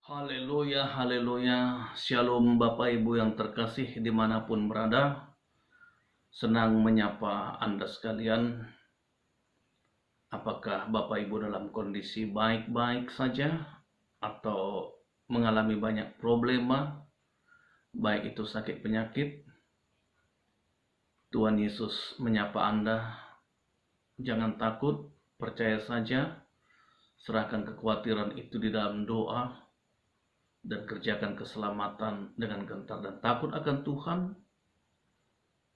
Haleluya, haleluya. Shalom Bapak Ibu yang terkasih dimanapun berada. Senang menyapa Anda sekalian. Apakah Bapak Ibu dalam kondisi baik-baik saja atau mengalami banyak problema, baik itu sakit penyakit? Tuhan Yesus menyapa Anda. Jangan takut, percaya saja. Serahkan kekhawatiran itu di dalam doa dan kerjakan keselamatan dengan gentar dan takut akan Tuhan.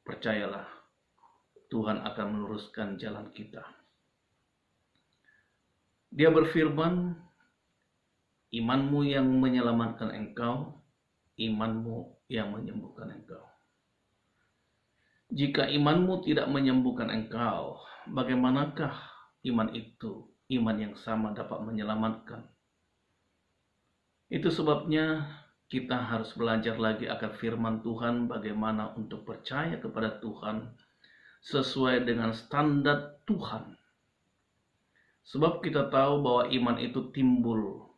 Percayalah, Tuhan akan meluruskan jalan kita. Dia berfirman, imanmu yang menyelamatkan engkau, imanmu yang menyembuhkan engkau. Jika imanmu tidak menyembuhkan engkau, bagaimanakah iman itu, iman yang sama dapat menyelamatkan? Itu sebabnya kita harus belajar lagi akan firman Tuhan, bagaimana untuk percaya kepada Tuhan sesuai dengan standar Tuhan. Sebab kita tahu bahwa iman itu timbul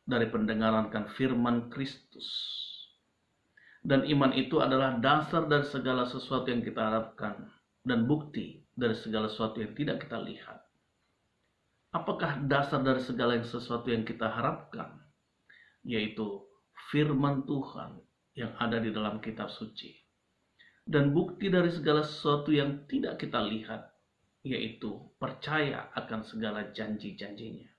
dari pendengaran kan firman Kristus. Dan iman itu adalah dasar dari segala sesuatu yang kita harapkan dan bukti dari segala sesuatu yang tidak kita lihat. Apakah dasar dari segala sesuatu yang kita harapkan? Yaitu firman Tuhan yang ada di dalam kitab suci. Dan bukti dari segala sesuatu yang tidak kita lihat, yaitu percaya akan segala janji-janjinya.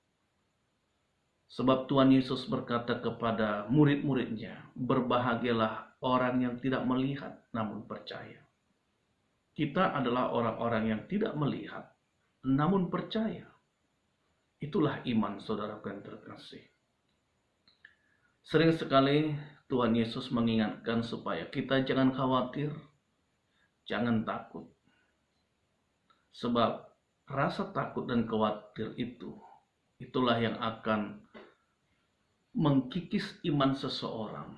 Sebab Tuhan Yesus berkata kepada murid-muridnya, berbahagialah orang yang tidak melihat namun percaya. Kita adalah orang-orang yang tidak melihat namun percaya. Itulah iman saudaraku yang terkasih. Sering sekali Tuhan Yesus mengingatkan supaya kita jangan khawatir, jangan takut. Sebab rasa takut dan khawatir itulah yang akan mengkikis iman seseorang.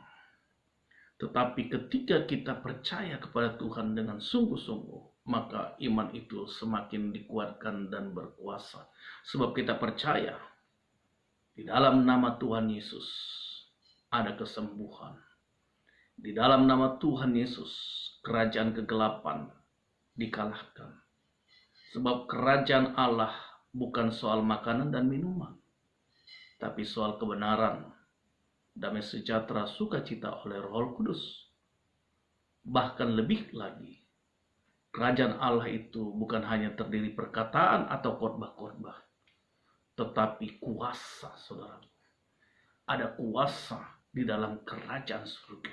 Tetapi ketika kita percaya kepada Tuhan dengan sungguh-sungguh, maka iman itu semakin dikuatkan dan berkuasa. Sebab kita percaya di dalam nama Tuhan Yesus ada kesembuhan. Di dalam nama Tuhan Yesus kerajaan kegelapan dikalahkan. Sebab kerajaan Allah bukan soal makanan dan minuman, tapi soal kebenaran, damai sejahtera, sukacita oleh Roh Kudus. Bahkan lebih lagi, kerajaan Allah itu bukan hanya terdiri perkataan atau khotbah-khotbah, tetapi kuasa, saudara. Ada kuasa di dalam kerajaan surga.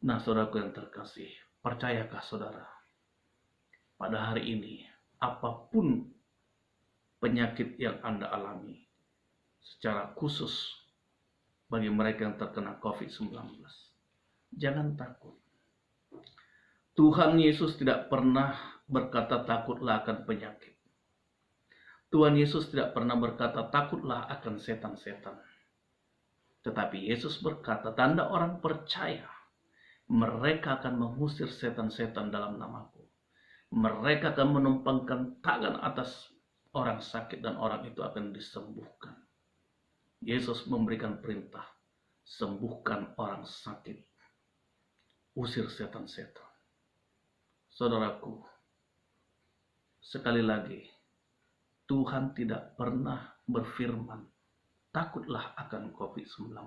Nah, saudaraku yang terkasih, percayakah saudara? Pada hari ini, apapun penyakit yang Anda alami, secara khusus bagi mereka yang terkena COVID-19, jangan takut. Tuhan Yesus tidak pernah berkata takutlah akan penyakit. Tuhan Yesus tidak pernah berkata takutlah akan setan-setan. Tetapi Yesus berkata, tanda orang percaya, mereka akan mengusir setan-setan dalam namaku. Mereka akan menumpangkan tangan atas orang sakit dan orang itu akan disembuhkan. Yesus memberikan perintah, sembuhkan orang sakit, usir setan-setan. Saudaraku, sekali lagi, Tuhan tidak pernah berfirman, takutlah akan COVID-19.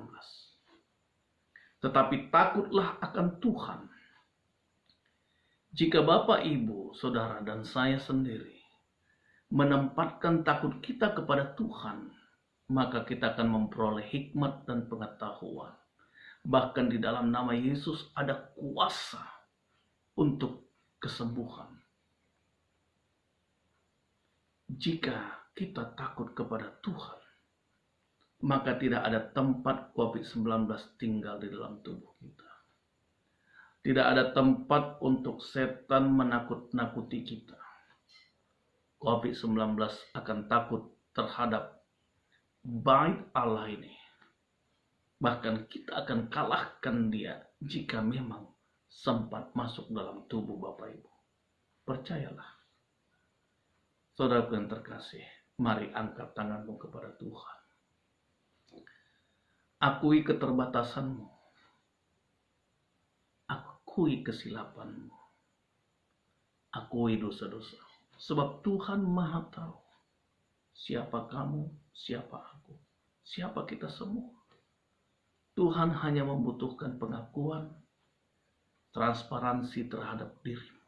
Tetapi takutlah akan Tuhan. Jika Bapak, Ibu, Saudara, dan saya sendiri menempatkan takut kita kepada Tuhan, maka kita akan memperoleh hikmat dan pengetahuan. Bahkan di dalam nama Yesus ada kuasa untuk kesembuhan. Jika kita takut kepada Tuhan, maka tidak ada tempat COVID-19 tinggal di dalam tubuh kita. Tidak ada tempat untuk setan menakut-nakuti kita. COVID-19 akan takut terhadap bait Allah ini. Bahkan kita akan kalahkan dia jika memang sempat masuk dalam tubuh Bapak Ibu. Percayalah. Saudaraku yang terkasih, mari angkat tanganmu kepada Tuhan. Akui keterbatasanmu. Akui kesilapanmu. Akui dosa-dosa. Sebab Tuhan Maha tahu siapa kamu, siapa aku, siapa kita semua. Tuhan hanya membutuhkan pengakuan, transparansi terhadap dirimu.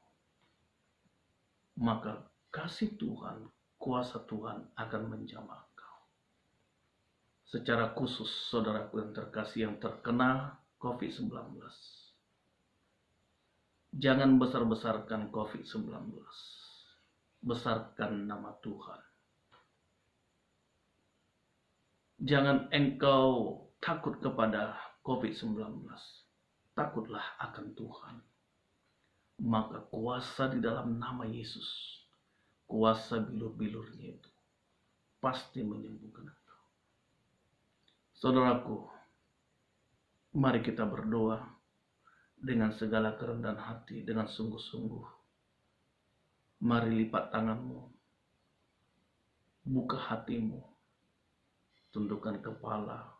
Maka kasih Tuhan, kuasa Tuhan akan menjamah engkau. Secara khusus saudaraku yang terkasih yang terkena COVID-19. Jangan besar-besarkan COVID-19. Besarkan nama Tuhan. Jangan engkau takut kepada COVID-19. Takutlah akan Tuhan. Maka kuasa di dalam nama Yesus, kuasa bilur-bilurnya itu pasti menyembuhkan engkau. Saudaraku, mari kita berdoa dengan segala kerendahan hati, dengan sungguh-sungguh. Mari lipat tanganmu, buka hatimu, tundukkan kepala.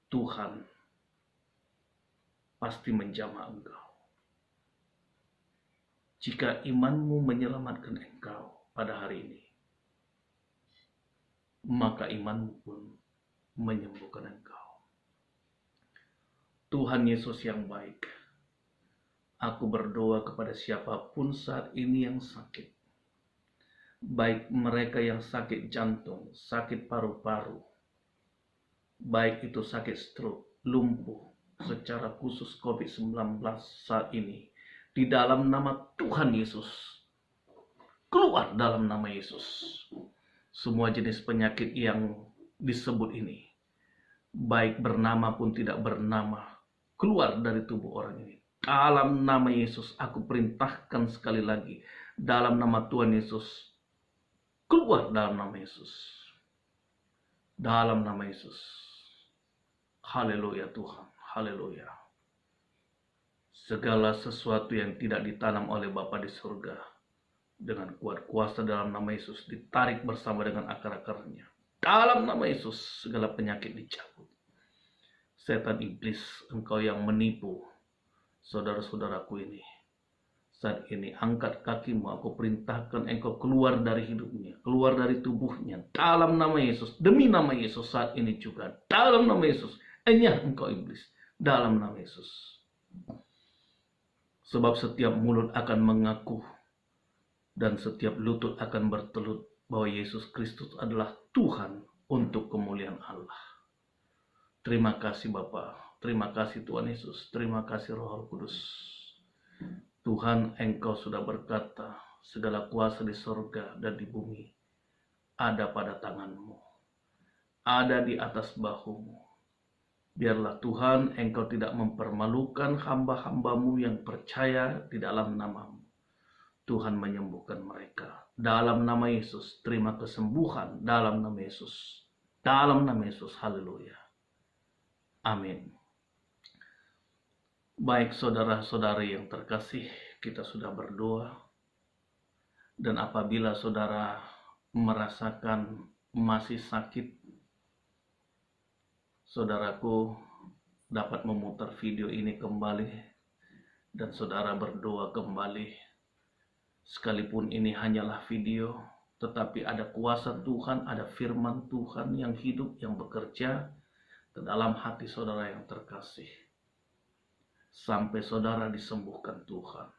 Tuhan pasti menjamah engkau. Jika imanmu menyelamatkan engkau pada hari ini, maka imanmu pun menyembuhkan engkau. Tuhan Yesus yang baik, aku berdoa kepada siapapun saat ini yang sakit. Baik mereka yang sakit jantung, sakit paru-paru, baik itu sakit stroke, lumpuh, secara khusus COVID-19 saat ini. Di dalam nama Tuhan Yesus, keluar dalam nama Yesus. Semua jenis penyakit yang disebut ini, baik bernama pun tidak bernama, keluar dari tubuh orang ini. Dalam nama Yesus, aku perintahkan sekali lagi. Dalam nama Tuhan Yesus, keluar dalam nama Yesus. Dalam nama Yesus. Haleluya Tuhan, haleluya. Segala sesuatu yang tidak ditanam oleh Bapa di surga, dengan kuat kuasa dalam nama Yesus, ditarik bersama dengan akar-akarnya. Dalam nama Yesus, segala penyakit dicabut. Setan iblis, engkau yang menipu saudara-saudaraku ini, saat ini angkat kakimu, aku perintahkan engkau keluar dari hidupnya, keluar dari tubuhnya, dalam nama Yesus, demi nama Yesus saat ini juga, dalam nama Yesus, enyah engkau iblis, dalam nama Yesus. Sebab setiap mulut akan mengaku dan setiap lutut akan bertelut bahwa Yesus Kristus adalah Tuhan untuk kemuliaan Allah. Terima kasih Bapa, terima kasih Tuhan Yesus, terima kasih Roh Kudus. Tuhan, Engkau sudah berkata, segala kuasa di sorga dan di bumi ada pada tangan-Mu, ada di atas bahu-Mu. Biarlah Tuhan, Engkau tidak mempermalukan hamba-hamba-Mu yang percaya di dalam nama-Mu. Tuhan menyembuhkan mereka. Dalam nama Yesus, terima kesembuhan dalam nama Yesus. Dalam nama Yesus, haleluya. Amin. Baik saudara-saudari yang terkasih, kita sudah berdoa. Dan apabila saudara merasakan masih sakit, saudaraku dapat memutar video ini kembali dan saudara berdoa kembali. Sekalipun ini hanyalah video, tetapi ada kuasa Tuhan, ada firman Tuhan yang hidup, yang bekerja ke dalam hati saudara yang terkasih. Sampai saudara disembuhkan Tuhan.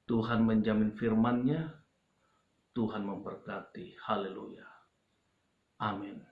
Tuhan menjamin firman-Nya, Tuhan memberkati. Haleluya. Amin.